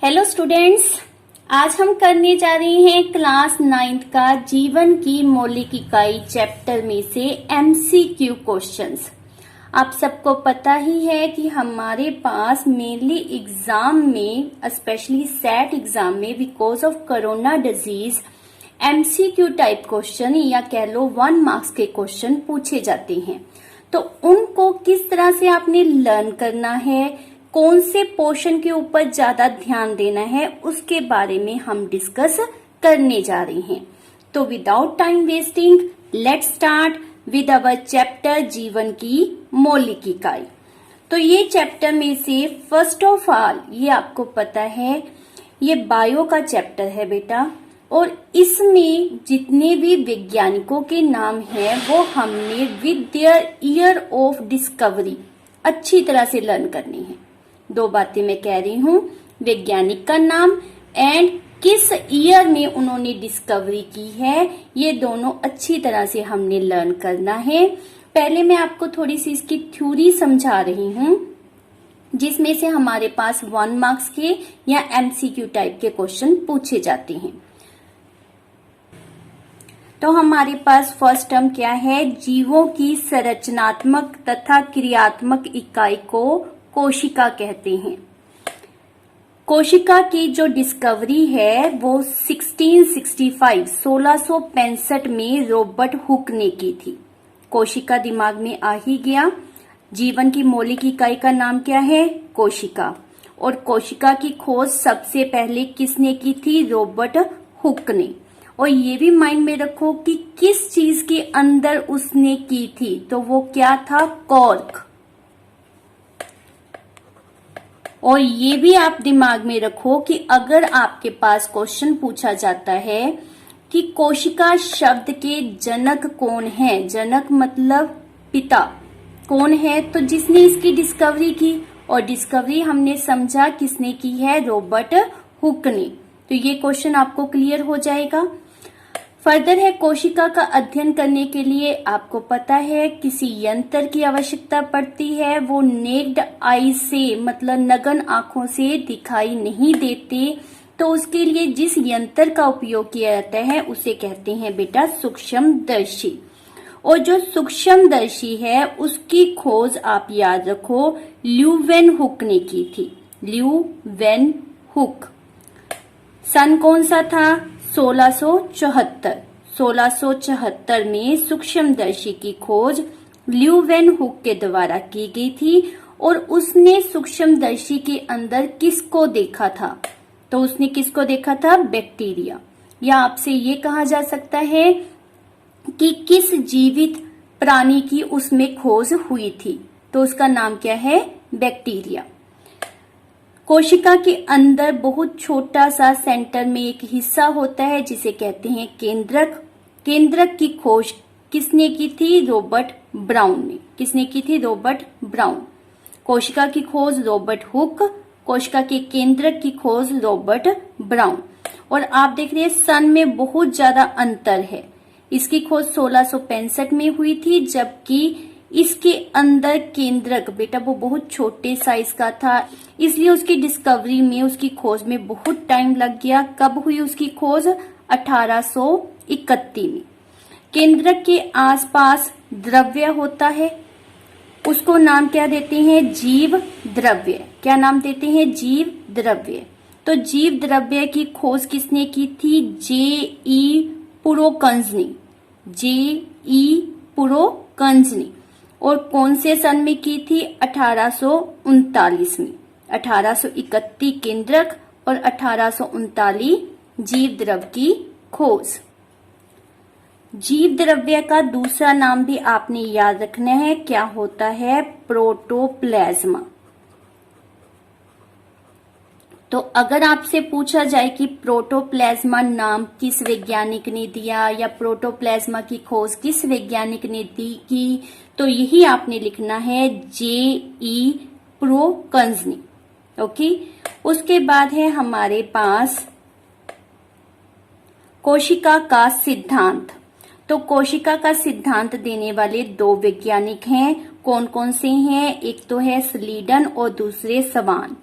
Hello students, आज हम करने जा रहे हैं क्लास 9th का जीवन की मौलिक इकाई चैप्टर में से एमसीक्यू क्वेश्चंस। आप सबको पता ही है कि हमारे पास मेनली एग्जाम में, स्पेशली सेट एग्जाम में because of corona disease MCQ type question या कह लो 1 मार्क्स के क्वेश्चन पूछे जाते हैं। तो उनको किस तरह से आपने लर्न करना है, कौन से पोर्शन के ऊपर ज्यादा ध्यान देना है, उसके बारे में हम डिस्कस करने जा रहे हैं। तो without time wasting let's start with our chapter जीवन की मौलिक इकाई। तो ये चैप्टर में से फर्स्ट ऑफ ऑल ये आपको पता है ये बायो का चैप्टर है बेटा, और इसमें जितने भी वैज्ञानिकों के नाम हैं वो हमने with their year of discovery अच्छी तरह से लर्न करनी है। 2 बातें मैं कह रही हूँ, वैज्ञानिक का नाम एंड किस ईयर में उन्होंने डिस्कवरी की है, ये दोनों अच्छी तरह से हमने लर्न करना है। पहले मैं आपको थोड़ी सी इसकी थ्योरी समझा रही हूँ जिसमें से हमारे पास 1 मार्क्स के या एमसीक्यू टाइप के क्वेश्चन पूछे जाते हैं। तो हमारे पास फर्स्ट टर्म क्या है, जीवों की संरचनात्मक तथा क्रियात्मक इकाई को कोशिका कहते हैं। कोशिका की जो डिस्कवरी है वो 1665 में रॉबर्ट हुक ने की थी। कोशिका दिमाग में आ ही गया। जीवन की मौलिक इकाई का नाम क्या है, कोशिका, और कोशिका की खोज सबसे पहले किसने की थी, रॉबर्ट हुक ने। और ये भी माइंड में रखो कि किस चीज के अंदर उसने की थी, तो वो क्या था, कॉर्क। और ये भी आप दिमाग में रखो कि अगर आपके पास क्वेश्चन पूछा जाता है कि कोशिका शब्द के जनक कौन है, जनक मतलब पिता, कौन है, तो जिसने इसकी डिस्कवरी की, और डिस्कवरी हमने समझा किसने की है, रॉबर्ट हुक ने। तो ये क्वेश्चन आपको क्लियर हो जाएगा। फर्दर है, कोशिका का अध्ययन करने के लिए आपको पता है किसी यंत्र की आवश्यकता पड़ती है। वो नेक्ड आई से मतलब नग्न आंखों से दिखाई नहीं देते, तो उसके लिए जिस यंत्र का उपयोग किया जाता है उसे कहते हैं बेटा सूक्ष्मदर्शी। और जो सूक्ष्मदर्शी है उसकी खोज आप याद रखो ल्यूवेनहुक ने की थी। ल्यूवेनहुक। सन कौन सा था, 1674 में सूक्ष्मदर्शी की खोज ल्यूवेनहुक के द्वारा की गई थी। और उसने सूक्ष्मदर्शी के अंदर किसको देखा था, तो उसने किसको देखा था, बैक्टीरिया। या आपसे ये कहा जा सकता है कि किस जीवित प्राणी की उसमें खोज हुई थी, तो उसका नाम क्या है, बैक्टीरिया। कोशिका के अंदर बहुत छोटा सा सेंटर में एक हिस्सा होता है जिसे कहते हैं केंद्रक। केंद्रक की खोज किसने की थी, रॉबर्ट ब्राउन ने। किसने की थी, रॉबर्ट ब्राउन। कोशिका की खोज रॉबर्ट हुक, कोशिका के केंद्रक की खोज रॉबर्ट ब्राउन। और आप देख रहे हैं सन में बहुत ज्यादा अंतर है। इसकी खोज 1665 में हुई थी, जबकि इसके अंदर केंद्रक बेटा वो बहुत छोटे साइज का था, इसलिए उसकी डिस्कवरी में, उसकी खोज में बहुत टाइम लग गया। कब हुई उसकी खोज, 1831 में। केंद्रक के आसपास द्रव्य होता है, उसको नाम क्या देते हैं, जीव द्रव्य। क्या नाम देते हैं, जीव द्रव्य। तो जीव द्रव्य की खोज किसने की थी, J.E. पुरोकंज ने। J.E. पुरोकंज ने। और कौन से सन में की थी, 1839 में। 1831 केंद्रक और 1839 जीव द्रव्य की खोज। जीव द्रव्य का दूसरा नाम भी आपने याद रखना है, क्या होता है, प्रोटोप्लाज्मा। तो अगर आपसे पूछा जाए कि प्रोटोप्लाज्मा नाम किस वैज्ञानिक ने दिया या प्रोटोप्लाज्मा की खोज किस वैज्ञानिक ने की, तो यही आपने लिखना है, J.E. पुरोकंज ने। ओके। उसके बाद है हमारे पास कोशिका का सिद्धांत। तो कोशिका का सिद्धांत देने वाले 2 वैज्ञानिक हैं, कौन कौन से हैं, एक तो है स्लीडन और दूसरे सवान।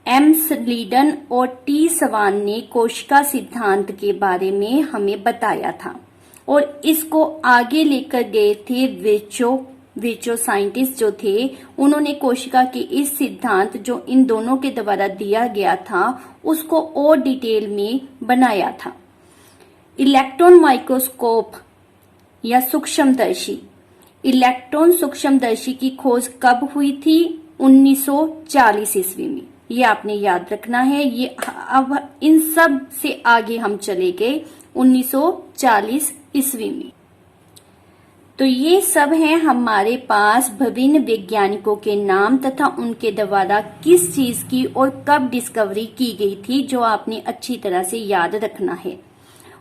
एम स्लीडन और टी सवान ने कोशिका सिद्धांत के बारे में हमें बताया था और इसको आगे लेकर गए थे विचो साइंटिस्ट जो थे, उन्होंने कोशिका के इस सिद्धांत जो इन दोनों के द्वारा दिया गया था उसको और डिटेल में बनाया था। इलेक्ट्रॉन माइक्रोस्कोप या सूक्ष्मदर्शी, इलेक्ट्रॉन सूक्ष्मदर्शी की खोज कब हुई थी? 1940 ईस्वी में। ये आपने याद रखना है। ये अब इन सब से आगे हम चले गए 1940 ईस्वी में। तो ये सब हैं हमारे पास विभिन्न वैज्ञानिकों के नाम तथा उनके द्वारा किस चीज की और कब डिस्कवरी की गई थी, जो आपने अच्छी तरह से याद रखना है।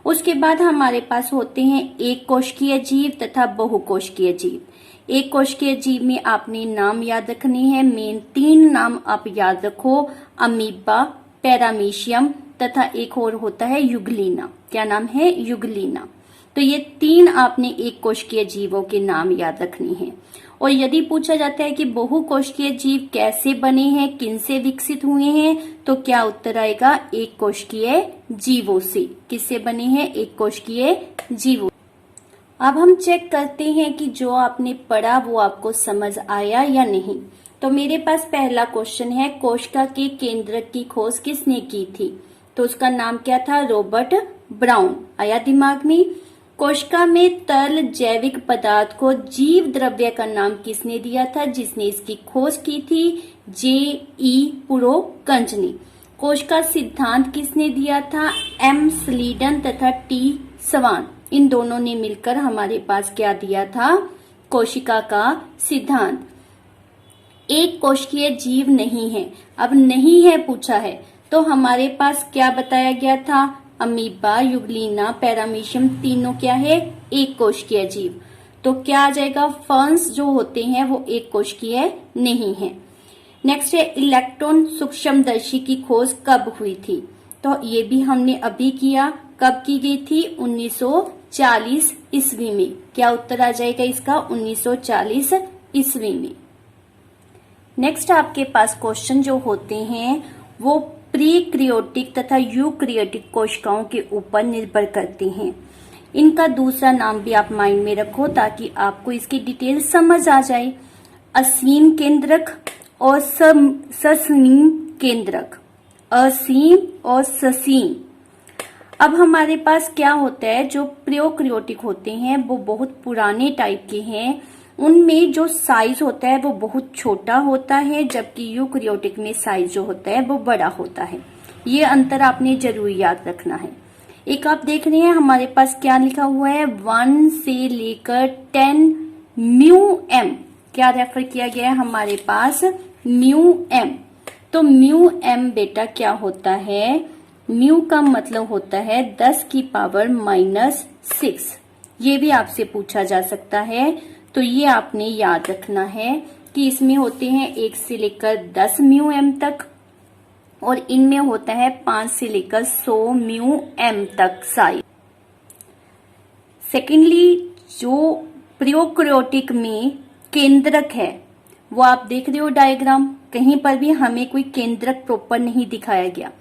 उसके बाद हमारे पास होते हैं एक कोशिकीय जीव तथा बहुकोशिकीय जीव। एक कोशिकीय जीव में आपने नाम याद रखने हैं। मेन 3 नाम आप याद रखो, अमीबा, पैरामीशियम तथा एक और होता है युगलीना। क्या नाम है? युगलीना। तो ये 3 आपने एक कोशिकीय जीवों के नाम याद रखने हैं। और यदि पूछा जाता है कि बहुकोशिकीय जीव कैसे बने हैं, किनसे विकसित हुए हैं, तो क्या उत्तर आएगा? एक कोशिकीय जीवों से। किससे बने हैं? एक कोशिकीय जीवों। अब हम चेक करते हैं कि जो आपने पढ़ा वो आपको समझ आया या नहीं। तो मेरे पास पहला क्वेश्चन है, कोशिका के केंद्रक की खोज किसने की थी? तो उसका नाम क्या था? Robert brown. आया दिमाग में? कोशिका में तरल जैविक पदार्थ को जीव द्रव्य का नाम किसने दिया था? जिसने इसकी खोज की थी? J.E. पुरोकंज ने। कोशिका सिद्धांत किसने दिया था? एम स्लीडन तथा टी सवान। इन दोनों ने मिलकर हमारे पास क्या दिया था? कोशिका का सिद्धांत। एक कोशिकीय जीव नहीं है। अब नहीं है पूछा है तो हमारे पास क्या बताया गया था? अमीबा, युगलीना, पैरामीशियम तीनों क्या है? एक कोशिकीय जीव। तो क्या आ जाएगा? फर्न्स जो होते हैं वो एक कोशिकीय नहीं है। नेक्स्ट है इलेक्ट्रॉन सूक्ष्मदर्शी की खोज कब हुई थी? तो ये भी हमने अभी किया। कब की गई थी? 1940 ईस्वी में। क्या उत्तर आ जाएगा इसका? 1940 ईस्वी में। नेक्स्ट आपके पास क्वेश्चन जो होते हैं वो प्रीक्रियोटिक तथा यूक्रियोटिक कोशिकाओं के ऊपर निर्भर करते हैं। इनका दूसरा नाम भी आप माइंड में रखो ताकि आपको इसकी डिटेल समझ आ जाए। असीम केंद्रक और ससीम केंद्रक। असीम और ससीम। अब हमारे पास क्या होता है, जो प्रोक्रियोटिक होते हैं वो बहुत पुराने टाइप के हैं। उनमें जो साइज होता है वो बहुत छोटा होता है, जबकि यूक्रियोटिक में साइज जो होता है वो बड़ा होता है। ये अंतर आपने जरूर याद रखना है। एक आप देख रहे हैं हमारे पास क्या लिखा हुआ है, 1 से लेकर 10 म्यू एम। क्या रेफर किया गया है हमारे पास? Mu M. तो म्यू एम बेटा क्या होता है? म्यू का मतलब होता है 10 की पावर -6। ये भी आपसे पूछा जा सकता है, तो ये आपने याद रखना है कि इसमें होते हैं 1 से लेकर 10 म्यू एम तक और इनमें होता है 5 से लेकर 100 म्यू एम तक साइज। सेकेंडली, जो प्रोक्रियोटिक में केंद्रक है वो आप देख रहे हो डायग्राम, कहीं पर भी हमें कोई केंद्रक प्रॉपर नहीं दिखाया गया।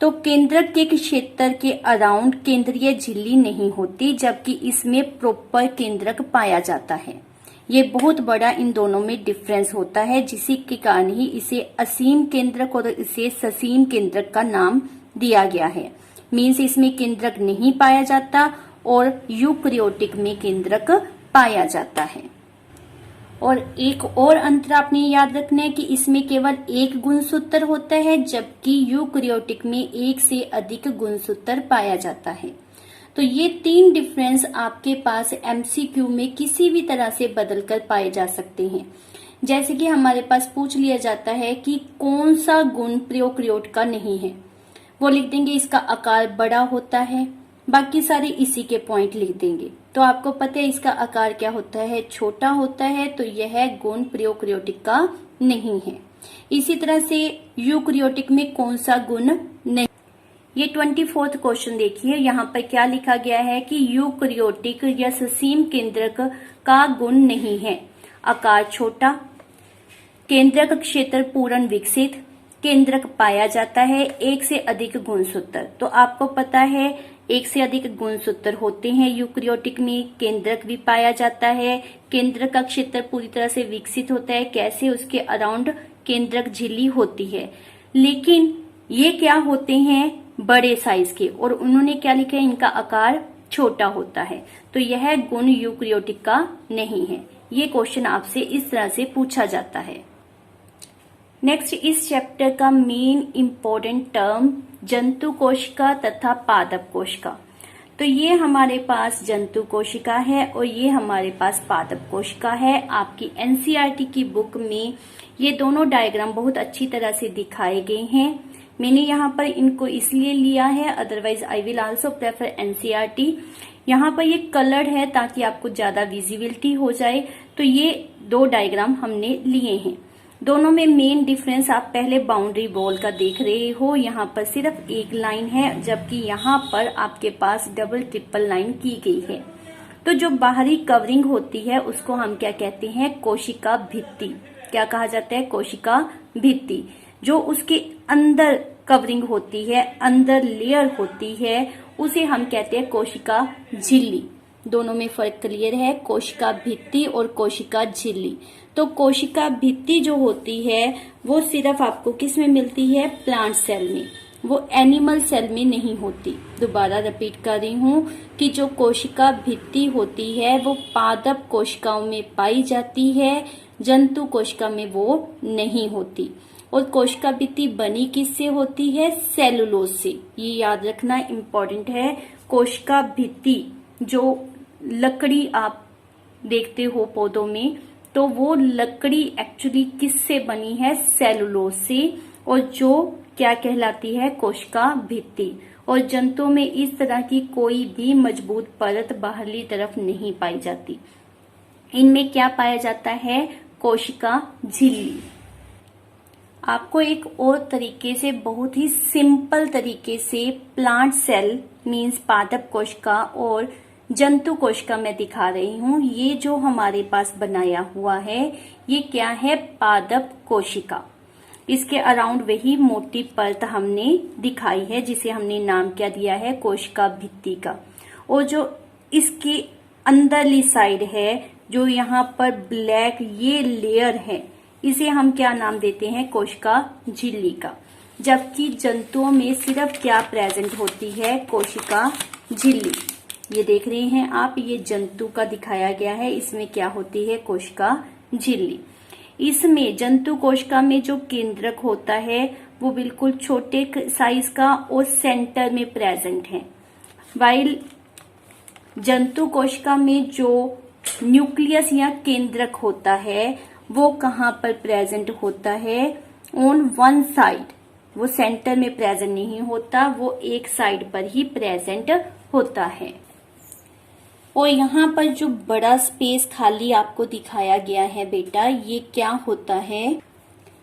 तो केंद्रक के क्षेत्र के अराउंड केंद्रीय झिल्ली नहीं होती, जबकि इसमें प्रॉपर केंद्रक पाया जाता है। ये बहुत बड़ा इन दोनों में डिफरेंस होता है, जिसी के कारण ही इसे असीम केंद्रक और इसे ससीम केंद्रक का नाम दिया गया है। मीन्स इसमें केंद्रक नहीं पाया जाता और यूक्रियोटिक में केंद्रक पाया जाता है। और एक और अंतर आपने याद रखना है कि इसमें केवल एक गुणसूत्र होता है, जबकि यूक्रियोटिक में एक से अधिक गुणसूत्र पाया जाता है। तो ये 3 डिफरेंस आपके पास एमसीक्यू में किसी भी तरह से बदलकर पाए जा सकते हैं। जैसे कि हमारे पास पूछ लिया जाता है कि कौन सा गुण प्रोक्रियोट का नहीं है, वो लिख देंगे इसका आकार बड़ा होता है, बाकी सारे इसी के पॉइंट लिख देंगे। तो आपको पता है इसका आकार क्या होता है? छोटा होता है, तो यह गुण प्रोक्रियोटिक का नहीं है। इसी तरह से यूक्रियोटिक में कौन सा गुण नहीं। ये 24वां क्वेश्चन देखिए, यहाँ पर क्या लिखा गया है कि यूक्रियोटिक या ससीम केंद्रक का गुण नहीं है। आकार छोटा, केंद्रक क्षेत्र पूर्ण विकसित, केंद्रक पाया जाता है, एक से अधिक गुणसूत्र। तो आपको पता है एक से अधिक गुणसूत्र होते हैं यूकेरियोटिक में, केंद्रक भी पाया जाता है। केंद्रक का क्षेत्र पूरी तरह से विकसित होता है, कैसे? उसके अराउंड केंद्रक झिल्ली होती है। लेकिन ये क्या होते हैं? बड़े साइज के, और उन्होंने क्या लिखा है? इनका आकार छोटा होता है। तो यह गुण यूकेरियोटिक का नहीं है। ये क्वेश्चन आपसे इस तरह से पूछा जाता है। नेक्स्ट, इस चैप्टर का मेन इंपॉर्टेंट टर्म जंतु कोशिका तथा पादप कोशिका। तो ये हमारे पास जंतु कोशिका है और ये हमारे पास पादप कोशिका है। आपकी एनसीईआरटी की बुक में ये दोनों डायग्राम बहुत अच्छी तरह से दिखाए गए हैं। मैंने यहाँ पर इनको इसलिए लिया है, otherwise I will also prefer NCERT. यहाँ पर ये कलर्ड है ताकि आपको ज्यादा विजिबिलिटी हो जाए। तो ये दो डायग्राम हमने लिए हैं। दोनों में मेन डिफरेंस आप पहले बाउंड्री वॉल का देख रहे हो, यहाँ पर सिर्फ एक लाइन है, जबकि यहाँ पर आपके पास डबल ट्रिपल लाइन की गई है। तो जो बाहरी कवरिंग होती है उसको हम क्या कहते हैं? कोशिका भित्ति। क्या कहा जाता है? कोशिका भित्ति। जो उसके अंदर कवरिंग होती है, अंदर लेयर होती है, उसे हम कहते हैं कोशिका झिल्ली। दोनों में फर्क क्लियर है, कोशिका भित्ति और कोशिका झिल्ली। तो कोशिका भित्ति जो होती है वो सिर्फ आपको किस में मिलती है? प्लांट सेल में, वो एनिमल सेल में नहीं होती। दोबारा रिपीट कर रही हूँ कि जो कोशिका भित्ति होती है वो पादप कोशिकाओं में पाई जाती है, जंतु कोशिका में वो नहीं होती। और कोशिका भित्ति बनी किससे होती है? सेलुलोज से। ये याद रखना इम्पोर्टेंट है। कोशिका भित्ति, जो लकड़ी आप देखते हो पौधों में, तो वो लकड़ी एक्चुअली किससे बनी है? सेलुलोज से। और जो क्या कहलाती है? कोशिका भित्ति। और जंतुओं में इस तरह की कोई भी मजबूत परत बाहरली तरफ नहीं पाई जाती। इनमें क्या पाया जाता है? कोशिका झिल्ली। आपको एक और तरीके से, बहुत ही सिंपल तरीके से प्लांट सेल मींस पादप कोशिका और जंतु कोशिका में दिखा रही हूँ। ये जो हमारे पास बनाया हुआ है ये क्या है? पादप कोशिका। इसके अराउंड वही मोटी परत हमने दिखाई है जिसे हमने नाम क्या दिया है? कोशिका भित्ति का। और जो इसके अंदरली साइड है, जो यहाँ पर ब्लैक ये लेयर है, इसे हम क्या नाम देते हैं? कोशिका झिल्ली का। जबकि जंतुओं में सिर्फ क्या प्रेजेंट होती है? कोशिका झिल्ली। ये देख रहे हैं आप, ये जंतु का दिखाया गया है, इसमें क्या होती है? कोशिका झिल्ली। इसमें जंतु कोशिका में जो केंद्रक होता है वो बिल्कुल छोटे साइज का और सेंटर में प्रेजेंट है। वाइल जंतु कोशिका में जो न्यूक्लियस या केंद्रक होता है वो कहाँ पर प्रेजेंट होता है? On one side. वो सेंटर में प्रेजेंट नहीं होता, वो एक साइड पर ही प्रेजेंट होता है। और यहाँ पर जो बड़ा स्पेस खाली आपको दिखाया गया है बेटा, ये क्या होता है?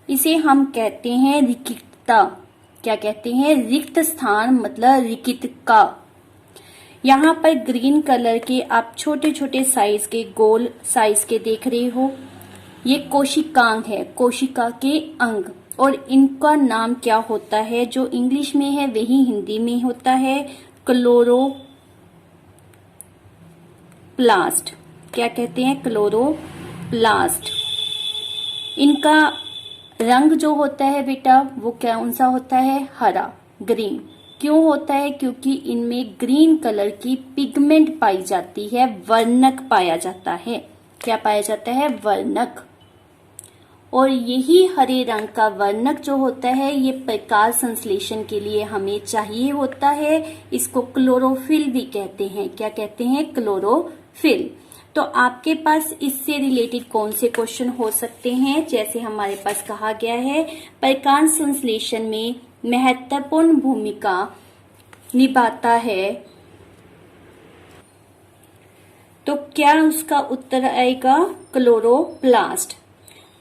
इसे हम कहते हैं रिक्तता। क्या कहते हैं? रिक्त स्थान, मतलब रिक्तका। यहाँ पर ग्रीन कलर के आप छोटे छोटे साइज के, गोल साइज के देख रहे हो, ये कोशिकांग है, कोशिका के अंग। और इनका नाम क्या होता है? जो इंग्लिश में है वही हिंदी में होता है, क्लोरोप्लास्ट। क्या कहते हैं? क्लोरोप्लास्ट। इनका रंग जो होता है बेटा वो कौन सा होता है? हरा, ग्रीन। क्यों होता है? क्योंकि इनमें ग्रीन कलर की पिगमेंट पाई जाती है, वर्णक पाया जाता है। क्या पाया जाता है? वर्णक। और यही हरे रंग का वर्णक जो होता है ये प्रकाश संश्लेषण के लिए हमें चाहिए होता है। इसको क्लोरोफिल भी कहते हैं। क्या कहते हैं? क्लोरोफिल। तो आपके पास इससे रिलेटेड कौन से क्वेश्चन हो सकते हैं? जैसे हमारे पास कहा गया है प्रकाश संश्लेषण में महत्वपूर्ण भूमिका निभाता है, तो क्या उसका उत्तर आएगा? क्लोरोप्लास्ट।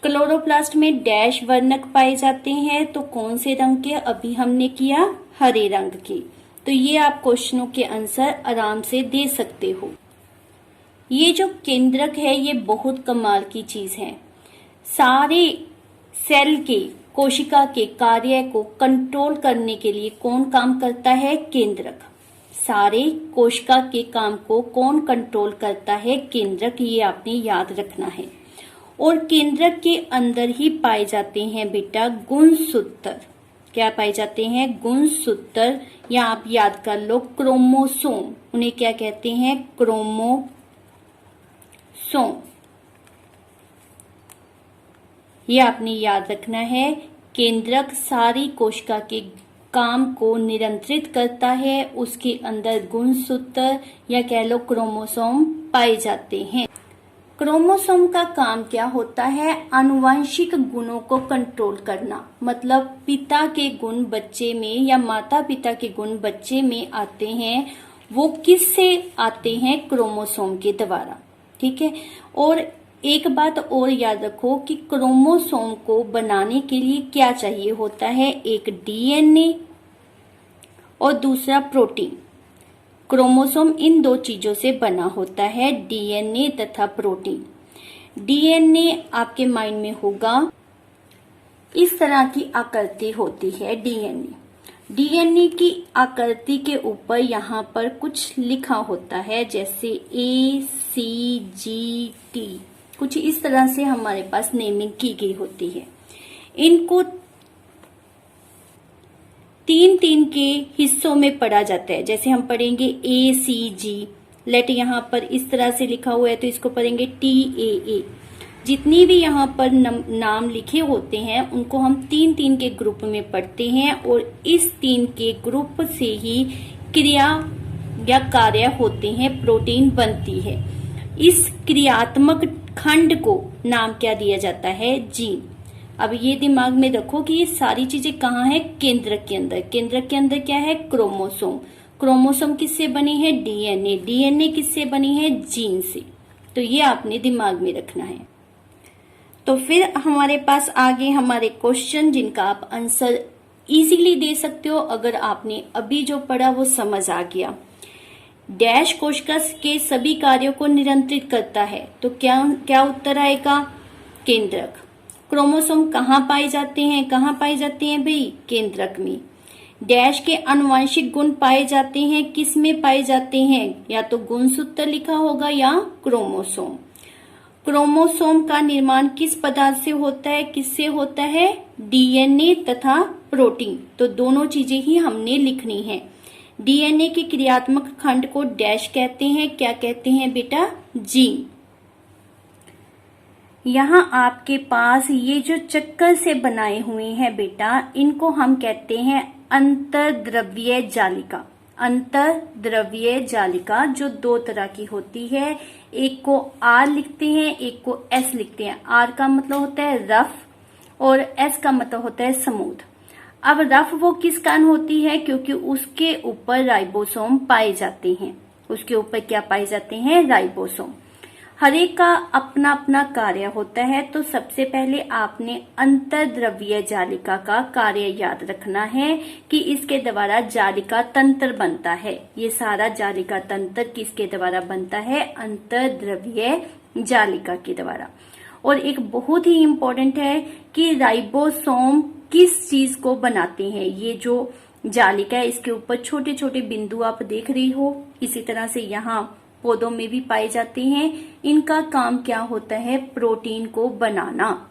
क्लोरोप्लास्ट में डैश वर्णक पाए जाते हैं, तो कौन से रंग के? अभी हमने किया हरे रंग के। तो ये आप क्वेश्चनों के आंसर आराम से दे सकते हो। ये जो केंद्रक है ये बहुत कमाल की चीज है। सारे सेल के कोशिका के कार्य को कंट्रोल करने के लिए कौन काम करता है? केंद्रक। सारे कोशिका के काम को कौन कंट्रोल करता है? केंद्रक। ये आपने याद रखना है। और केंद्रक के अंदर ही पाए जाते हैं बेटा गुणसूत्र। क्या पाए जाते हैं? गुणसूत्र, या आप याद कर लो क्रोमोसोम। उन्हें क्या कहते हैं? क्रोमोसोम। ये आपने याद रखना है। केंद्रक सारी कोशिका के काम को नियंत्रित करता है। उसके अंदर गुणसूत्र या कह लो क्रोमोसोम पाए जाते हैं। क्रोमोसोम का काम क्या होता है? आनुवंशिक गुणों को कंट्रोल करना। मतलब पिता के गुण बच्चे में या माता पिता के गुण बच्चे में आते हैं, वो किससे आते हैं? क्रोमोसोम के द्वारा। ठीक है। और एक बात और याद रखो कि क्रोमोसोम को बनाने के लिए क्या चाहिए होता है? एक डीएनए और दूसरा प्रोटीन। क्रोमोसोम इन दो चीजों से बना होता है, डीएनए तथा प्रोटीन। डीएनए आपके माइंड में होगा, इस तरह की आकृति होती है डीएनए। डीएनए की आकृति के ऊपर यहाँ पर कुछ लिखा होता है, जैसे ACGT, कुछ इस तरह से हमारे पास नेमिंग की गई होती है। इनको तीन तीन के हिस्सों में पढ़ा जाता है। जैसे हम पढ़ेंगे ACG, लेट यहाँ पर इस तरह से लिखा हुआ है तो इसको पढ़ेंगे TAA। जितनी भी यहाँ पर नाम लिखे होते हैं उनको हम तीन तीन के ग्रुप में पढ़ते हैं, और इस तीन के ग्रुप से ही क्रिया या कार्य होते हैं, प्रोटीन बनती है। इस क्रियात्मक खंड को नाम क्या दिया जाता है? जीन। अब ये दिमाग में रखो कि ये सारी चीजें कहाँ है? केंद्रक के अंदर। केंद्रक के अंदर क्या है? क्रोमोसोम। क्रोमोसोम किससे बनी है? डीएनए। डीएनए किससे बनी है? जीन से। तो ये आपने दिमाग में रखना है। तो फिर हमारे पास आगे हमारे क्वेश्चन, जिनका आप आंसर इजीली दे सकते हो अगर आपने अभी जो पढ़ा वो समझ आ गया। डैश कोशिका के सभी कार्यों को नियंत्रित करता है, तो क्या उत्तर आएगा? केंद्रक। क्रोमोसोम कहाँ पाए जाते हैं? कहाँ पाए जाते हैं भाई? केंद्रक में। डैश के आनुवंशिक गुण पाए जाते हैं, किस में पाए जाते हैं? या तो गुणसूत्र लिखा होगा या क्रोमोसोम। क्रोमोसोम का निर्माण किस पदार्थ से होता है? किससे होता है? डीएनए तथा प्रोटीन। तो दोनों चीजें ही हमने लिखनी है। डीएनए के क्रियात्मक खंड को डैश कहते हैं। क्या कहते हैं बेटा? जीन। यहाँ आपके पास ये जो चक्कर से बनाए हुए हैं बेटा, इनको हम कहते हैं अंतर्द्रव्यीय जालिका। अंतर्द्रव्यीय जालिका जो दो तरह की होती है, एक को आर लिखते हैं, एक को एस लिखते हैं। आर का मतलब होता है रफ और एस का मतलब होता है स्मूथ। अब रफ वो किस कारण होती है? क्योंकि उसके ऊपर राइबोसोम पाए जाते हैं। उसके ऊपर क्या पाए जाते हैं? राइबोसोम। हर एक का अपना अपना कार्य होता है। तो सबसे पहले आपने अंतर्द्रव्यीय जालिका का कार्य याद रखना है कि इसके द्वारा जालिका तंत्र बनता है। ये सारा जालिका तंत्र किसके द्वारा बनता है? अंतर्द्रव्यीय जालिका के द्वारा। और एक बहुत ही इम्पोर्टेंट है कि राइबोसोम किस चीज को बनाते हैं। ये जो जालिका है इसके ऊपर छोटे छोटे बिंदु आप देख रही हो, इसी तरह से यहाँ पौधों में भी पाए जाते हैं। इनका काम क्या होता है? प्रोटीन को बनाना।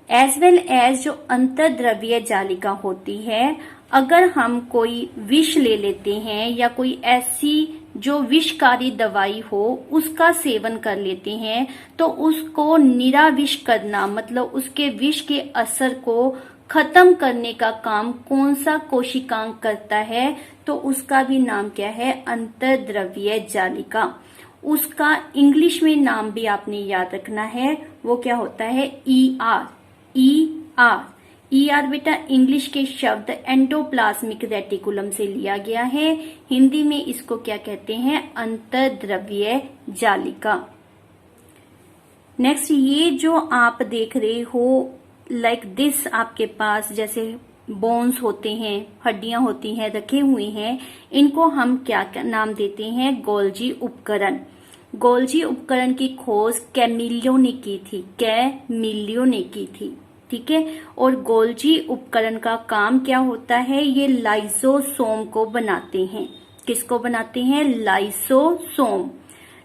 एज वेल एज जो अंतर्द्रव्यीय जालिका होती है, अगर हम कोई विष ले लेते हैं या कोई ऐसी जो विषकारी दवाई हो उसका सेवन कर लेते हैं, तो उसको निराविष करना, मतलब उसके विष के असर को खत्म करने का काम कौन सा कोशिकांग करता है? तो उसका भी नाम क्या है? अंतर्द्रव्यीय जालिका। उसका इंग्लिश में नाम भी आपने याद रखना है, वो क्या होता है? ER। ER बेटा इंग्लिश के शब्द एंडोप्लाज्मिक रेटिकुलम से लिया गया है। हिंदी में इसको क्या कहते हैं? अंतर्द्रव्यीय जालिका। नेक्स्ट, ये जो आप देख रहे हो लाइक दिस, आपके पास जैसे बोन्स होते हैं, हड्डियां होती हैं, रखे हुए हैं, इनको हम क्या नाम देते हैं? गोल्जी उपकरण। गोल्जी उपकरण की खोज कैमिलियो ने की थी। कैमिलियो ने की थी। ठीक है। और गोल्जी उपकरण का काम क्या होता है, ये लाइसोसोम को बनाते हैं। किसको बनाते हैं, लाइसोसोम।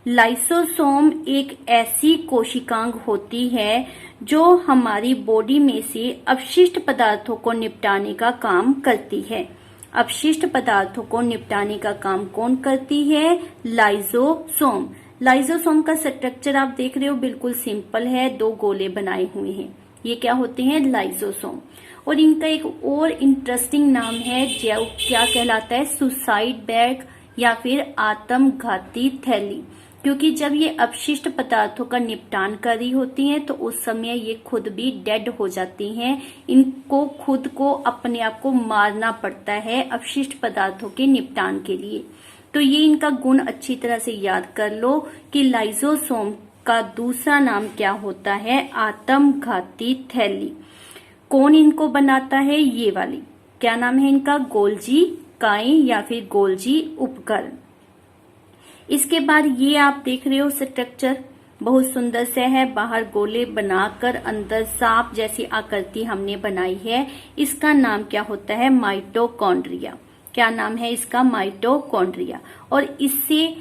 लाइसोसोम एक ऐसी कोशिकांग होती है जो हमारी बॉडी में से अपशिष्ट पदार्थों को निपटाने का काम करती है। अपशिष्ट पदार्थों को निपटाने का काम कौन करती है, लाइसोसोम। लाइसोसोम का स्ट्रक्चर आप देख रहे हो, बिल्कुल सिंपल है, 2 गोले बनाए हुए हैं। ये क्या होते हैं, लाइसोसोम। और इनका एक और इंटरेस्टिंग नाम है जो क्या कहलाता है, सुसाइड बैग या फिर आत्मघाती थैली। क्योंकि जब ये अपशिष्ट पदार्थों का निपटान कर रही होती हैं तो उस समय ये खुद भी डेड हो जाती हैं। इनको खुद को अपने आप को मारना पड़ता है अपशिष्ट पदार्थों के निपटान के लिए। तो ये इनका गुण अच्छी तरह से याद कर लो कि लाइसोसोम का दूसरा नाम क्या होता है, आत्मघाती थैली। कौन इनको बनाता है, ये वाली, क्या नाम है इनका, गोल्जी काई या फिर गोल्जी उपकरण। इसके बाद ये आप देख रहे हो स्ट्रक्चर बहुत सुंदर से है, बाहर गोले बनाकर अंदर सांप जैसी आकृति हमने बनाई है। इसका नाम क्या होता है, माइटोकॉन्ड्रिया। क्या नाम है इसका, माइटोकॉन्ड्रिया। और इससे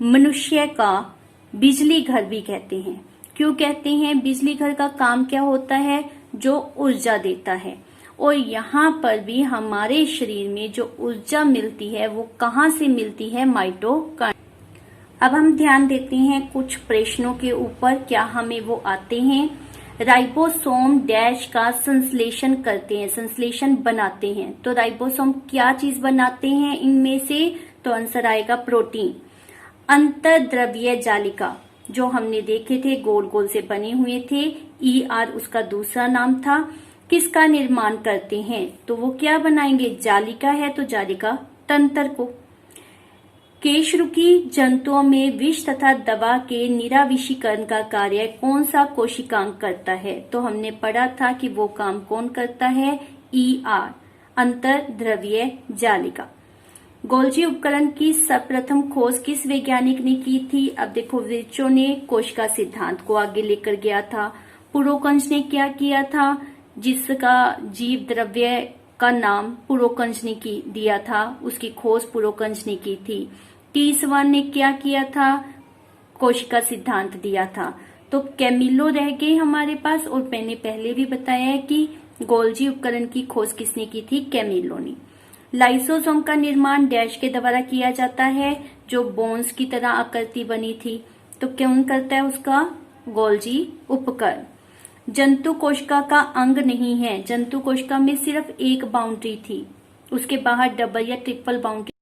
मनुष्य का बिजली घर भी कहते हैं। क्यों कहते हैं, बिजली घर का काम क्या होता है, जो ऊर्जा देता है। और यहाँ पर भी हमारे शरीर में जो ऊर्जा मिलती है वो कहाँ से मिलती है, माइटोकॉन्ड्रिया। अब हम ध्यान देते हैं कुछ प्रश्नों के ऊपर, क्या हमें वो आते हैं। राइबोसोम डैश का संश्लेषण करते हैं, संश्लेषण बनाते हैं। तो राइबोसोम क्या चीज बनाते हैं इनमें से, तो आंसर आएगा प्रोटीन। अंतर्द्रव्य जालिका जो हमने देखे थे, गोल गोल से बने हुए थे, ER उसका दूसरा नाम था। किसका निर्माण करते हैं, तो वो क्या बनाएंगे, जालिका है तो जालिका तंत्र को। केशरुकी जंतुओं में विष तथा दवा के निराविषीकरण का कार्य कौन सा कोशिकांग करता है, तो हमने पढ़ा था कि वो काम कौन करता है, ER अंतर्द्रव्य जालिका। गोल्जी उपकरण की सर्वप्रथम खोज किस वैज्ञानिक ने की थी, अब देखो विर्चो ने कोशिका सिद्धांत को आगे लेकर गया था। पुरोकंज ने क्या किया था, जिसका जीव द्रव्य का नाम पुरोकंज ने दिया था, उसकी खोज पुरोकंज ने की थी। टी1 ने क्या किया था, कोशिका सिद्धांत दिया था। तो कैमिलो रह गए हमारे पास, और मैंने पहले भी बताया है कि गोल्जी उपकरण की खोज किसने की थी, कैमिलो ने। लाइसोसोम का निर्माण डैश के द्वारा किया जाता है, जो बोन्स की तरह आकृति बनी थी। तो कौन करता है उसका, गोल्जी उपकरण। जंतु कोशिका का अंग नहीं है, जंतु कोशिका में सिर्फ एक बाउंड्री थी, उसके बाहर डबल या ट्रिपल बाउंड्री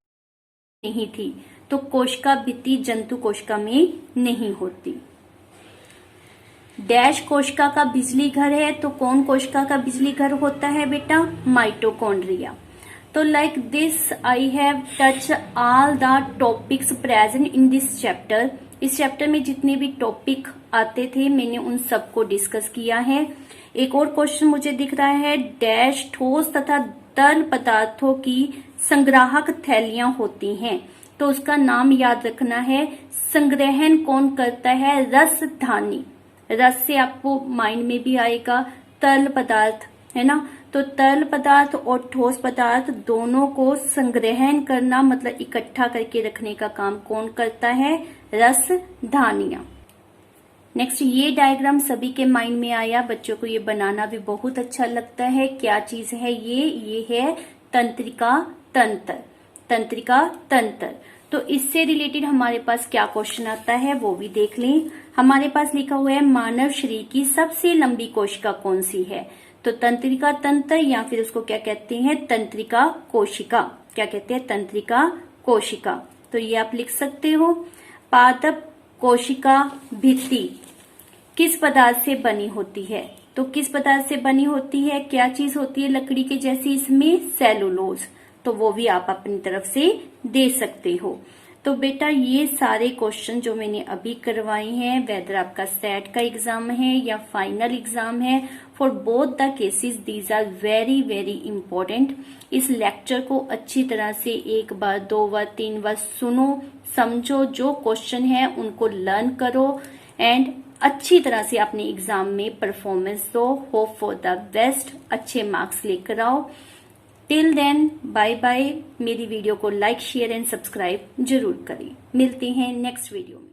नहीं थी। तो कोशिका भित्ति जंतु कोशिका में नहीं होती। डैश कोशिका का बिजली घर है, तो कौन कोशिका का बिजली घर होता है बेटा, माइटोकॉन्ड्रिया। तो like this I have touch all the topics present in this chapter. इस चैप्टर में जितने भी टॉपिक आते थे मैंने उन सबको डिस्कस किया है। एक और क्वेश्चन मुझे दिख रहा है, डैश ठोस तथा तरल पदार्थों की संग्राहक थैलियां होती हैं, तो उसका नाम याद रखना है। संग्रहण कौन करता है, रसधानी। रस से आपको माइंड में भी आएगा तरल पदार्थ, है ना। तो तरल पदार्थ और ठोस पदार्थ दोनों को संग्रहण करना मतलब इकट्ठा करके रखने का काम कौन करता है, रसधानियां। नेक्स्ट, ये डायग्राम सभी के माइंड में आया, बच्चों को ये बनाना भी बहुत अच्छा लगता है। क्या चीज है ये है तंत्रिका तंत्र, तंत्रिका तंत्र। तो इससे रिलेटेड हमारे पास क्या क्वेश्चन आता है वो भी देख लें। हमारे पास लिखा हुआ है मानव शरीर की सबसे लंबी कोशिका कौन सी है, तो तंत्रिका तंत्र या फिर उसको क्या कहते हैं, तंत्रिका कोशिका। क्या कहते हैं, तंत्रिका कोशिका। तो ये आप लिख सकते हो। पादप कोशिका भित्ति किस पदार्थ से बनी होती है, तो किस पदार्थ से बनी होती है, क्या चीज होती है लकड़ी के जैसी, इसमें सेलुलोज। तो वो भी आप अपनी तरफ से दे सकते हो। तो बेटा ये सारे क्वेश्चन जो मैंने अभी करवाए हैं, वेदर आपका सेट का एग्जाम है या फाइनल एग्जाम है, for both the cases these are very very important. इस लेक्चर को अच्छी तरह से 1 बार 2 बार 3 बार सुनो, समझो, जो क्वेश्चन है उनको लर्न करो एंड अच्छी तरह से अपने एग्जाम में परफॉर्मेंस दो। होप फॉर द बेस्ट, अच्छे मार्क्स लेकर आओ। Till then bye bye. मेरी वीडियो को लाइक शेयर एंड सब्सक्राइब जरूर करें। मिलते हैं नेक्स्ट वीडियो में।